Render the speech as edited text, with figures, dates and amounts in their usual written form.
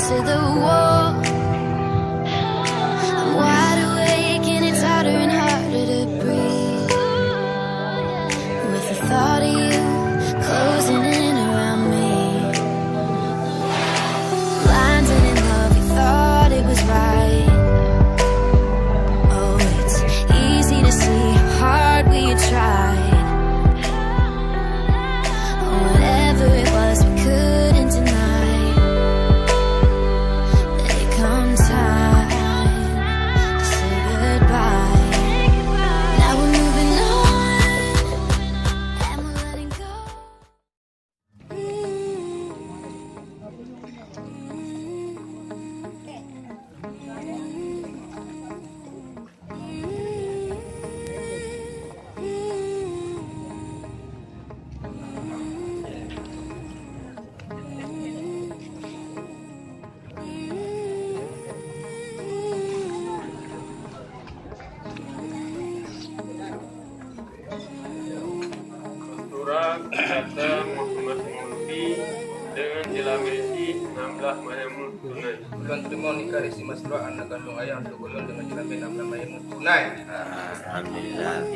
to the wall. I'm wide awake and it's harder and harder to breathe, with the thought of you closing in around me. Blinded in love, you thought it was right. Oh, it's easy to see how hard we tried. Whatever it was we couldn't deny. There comes time to say goodbye. Now we're moving on and we're letting go. Surat kata Muhammad Murti dengan Jelamesi 16 Mayamul tunai. Tuan terima nikah Resi Masra anak kandung ayah untuk golong dengan Jelamesi 16 Mayamul tunai. Alhamdulillah.